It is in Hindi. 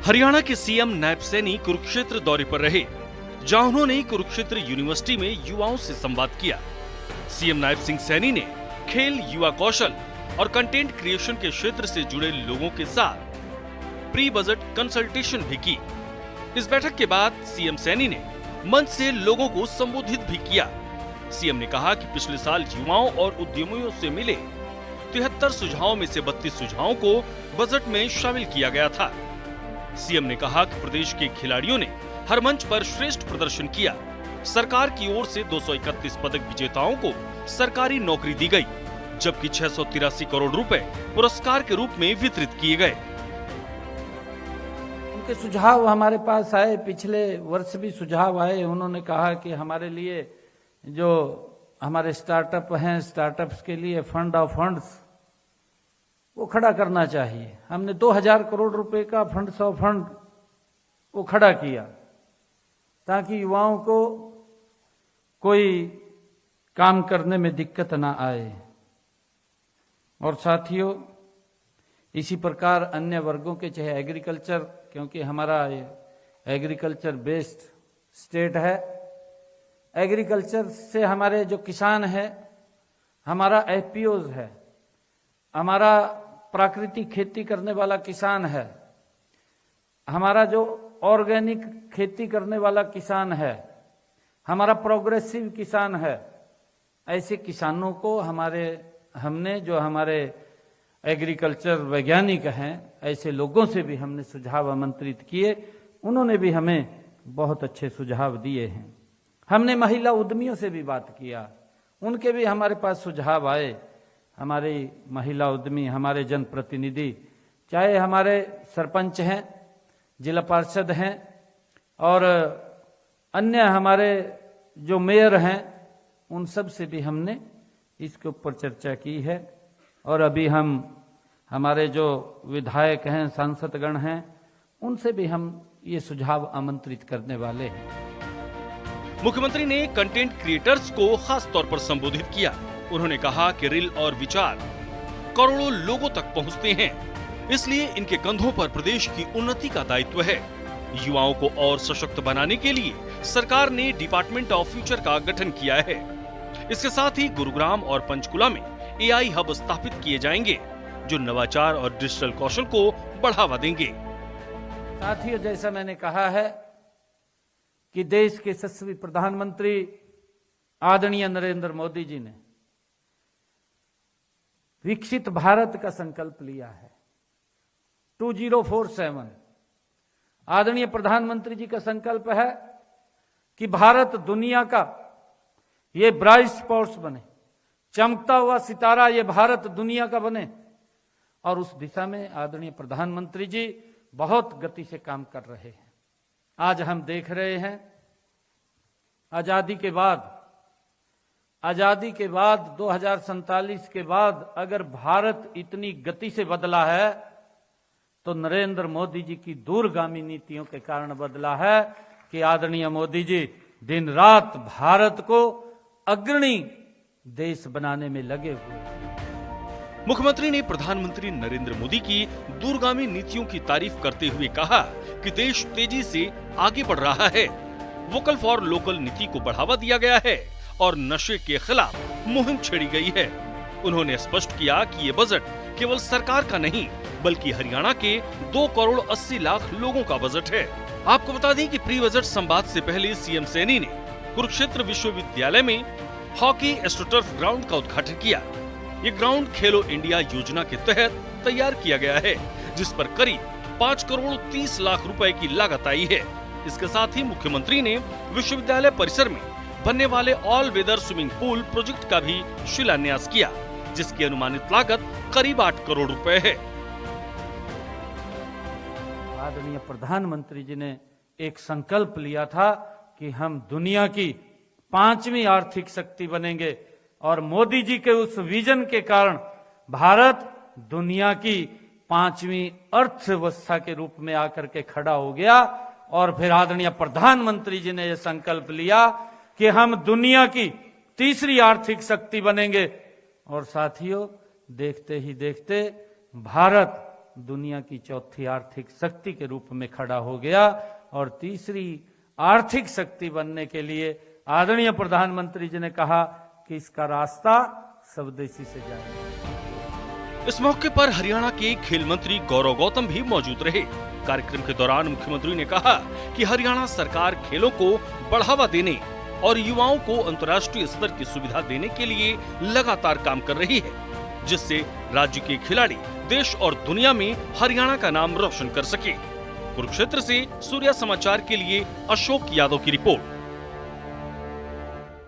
हरियाणा के सीएम नायब सैनी कुरुक्षेत्र दौरे पर रहे, जहां उन्होंने कुरुक्षेत्र यूनिवर्सिटी में युवाओं से संवाद किया। सीएम नायब सिंह सैनी ने खेल, युवा कौशल और कंटेंट क्रिएशन के क्षेत्र से जुड़े लोगों के साथ प्री बजट कंसल्टेशन भी की। इस बैठक के बाद सीएम सैनी ने मंच से लोगों को संबोधित भी किया। सीएम ने कहा कि पिछले साल युवाओं और उद्यमियों से मिले 73 सुझावों में से 32 सुझावों को बजट में शामिल किया गया था। सीएम ने कहा कि प्रदेश के खिलाड़ियों ने हर मंच पर श्रेष्ठ प्रदर्शन किया। सरकार की ओर से 231 पदक विजेताओं को सरकारी नौकरी दी गई, जबकि 683 करोड़ रुपए पुरस्कार के रूप में वितरित किए गए। उनके सुझाव हमारे पास आए, पिछले वर्ष भी सुझाव आए। उन्होंने कहा कि हमारे लिए जो हमारे स्टार्टअप हैं, स्टार्टअप्स के लिए फंड ऑफ फंड्स वो खड़ा करना चाहिए। हमने 2000 करोड़ रुपए का फंड्स ऑफ फंड वो खड़ा किया ताकि युवाओं को कोई काम करने में दिक्कत ना आए। और साथियों, इसी प्रकार अन्य वर्गों के, चाहे एग्रीकल्चर, क्योंकि हमारा एग्रीकल्चर बेस्ड स्टेट है, एग्रीकल्चर से हमारे जो किसान है, हमारा एफपीओज है, हमारा प्राकृतिक खेती करने वाला किसान है, हमारा जो ऑर्गेनिक खेती करने वाला किसान है, हमारा प्रोग्रेसिव किसान है, ऐसे किसानों को हमने जो हमारे एग्रीकल्चर वैज्ञानिक हैं, ऐसे लोगों से भी हमने सुझाव आमंत्रित किए। उन्होंने भी हमें बहुत अच्छे सुझाव दिए हैं। हमने महिला उद्यमियों से भी बात किया, उनके भी हमारे पास सुझाव आए। हमारी महिला उद्यमी, हमारे जनप्रतिनिधि, चाहे हमारे सरपंच हैं, जिला पार्षद हैं और अन्य हमारे जो मेयर हैं, उन सब से भी हमने इसके ऊपर चर्चा की है। और अभी हमारे जो विधायक हैं, सांसदगण हैं, उनसे भी हम ये सुझाव आमंत्रित करने वाले हैं। मुख्यमंत्री ने कंटेंट क्रिएटर्स को खास तौर पर संबोधित किया। उन्होंने कहा कि रील और विचार करोड़ों लोगों तक पहुंचते हैं, इसलिए इनके कंधों पर प्रदेश की उन्नति का दायित्व है। युवाओं को और सशक्त बनाने के लिए सरकार ने डिपार्टमेंट ऑफ फ्यूचर का गठन किया है। इसके साथ ही गुरुग्राम और पंचकुला में एआई हब स्थापित किए जाएंगे, जो नवाचार और डिजिटल कौशल को बढ़ावा देंगे। साथियों, जैसा मैंने कहा है कि देश के यशस्वी प्रधानमंत्री आदरणीय नरेंद्र मोदी जी ने विकसित भारत का संकल्प लिया है। 2047 आदरणीय प्रधानमंत्री जी का संकल्प है कि भारत दुनिया का ये ब्राइट स्पॉट्स बने, चमकता हुआ सितारा ये भारत दुनिया का बने। और उस दिशा में आदरणीय प्रधानमंत्री जी बहुत गति से काम कर रहे हैं। आज हम देख रहे हैं, आजादी के बाद 2047 के बाद अगर भारत इतनी गति से बदला है तो नरेंद्र मोदी जी की दूरगामी नीतियों के कारण बदला है कि आदरणीय मोदी जी दिन रात भारत को अग्रणी देश बनाने में लगे हुए हैं। मुख्यमंत्री ने प्रधानमंत्री नरेंद्र मोदी की दूरगामी नीतियों की तारीफ करते हुए कहा कि देश तेजी से आगे बढ़ रहा है। वोकल फॉर लोकल नीति को बढ़ावा दिया गया है और नशे के खिलाफ मुहिम छेड़ी गई है। उन्होंने स्पष्ट किया कि ये बजट केवल सरकार का नहीं, बल्कि हरियाणा के 2 करोड़ 80 लाख लोगों का बजट है। आपको बता दें कि प्री बजट संवाद से पहले सीएम सैनी ने कुरुक्षेत्र विश्वविद्यालय में हॉकी एस्ट्रोटर्फ ग्राउंड का उद्घाटन किया। ये ग्राउंड खेलो इंडिया योजना के तहत तैयार किया गया है, जिस पर करीब 5 करोड़ 30 लाख रुपए की लागत आई है। इसके साथ ही मुख्यमंत्री ने विश्वविद्यालय परिसर में बनने वाले all weather swimming pool project का भी शिलान्यास किया, जिसकी अनुमानित लागत करीब 8 करोड़ रुपए है। आदरणीय प्रधानमंत्री जी ने एक संकल्प लिया था कि हम दुनिया की 5वीं आर्थिक शक्ति बनेंगे, और मोदी जी के उस विजन के कारण भारत दुनिया की 5वीं अर्थव्यवस्था के रूप में आकर के खड़ा हो गया। और फिर आदरणीय प्रधानमंत्री जी ने यह संकल्प लिया कि हम दुनिया की 3री आर्थिक शक्ति बनेंगे। और साथियों, देखते ही देखते भारत दुनिया की चौथी आर्थिक शक्ति के रूप में खड़ा हो गया और तीसरी आर्थिक शक्ति बनने के लिए आदरणीय प्रधानमंत्री जी ने कहा कि इसका रास्ता स्वदेशी से जाएगा। इस मौके पर हरियाणा के खेल मंत्री गौरव गौतम भी मौजूद रहे। कार्यक्रम के दौरान मुख्यमंत्री ने कहा कि हरियाणा सरकार खेलों को बढ़ावा देने और युवाओं को अंतर्राष्ट्रीय स्तर की सुविधा देने के लिए लगातार काम कर रही है, जिससे राज्य के खिलाड़ी देश और दुनिया में हरियाणा का नाम रोशन कर सके। कुरुक्षेत्र से सूर्या समाचार के लिए अशोक यादव की रिपोर्ट।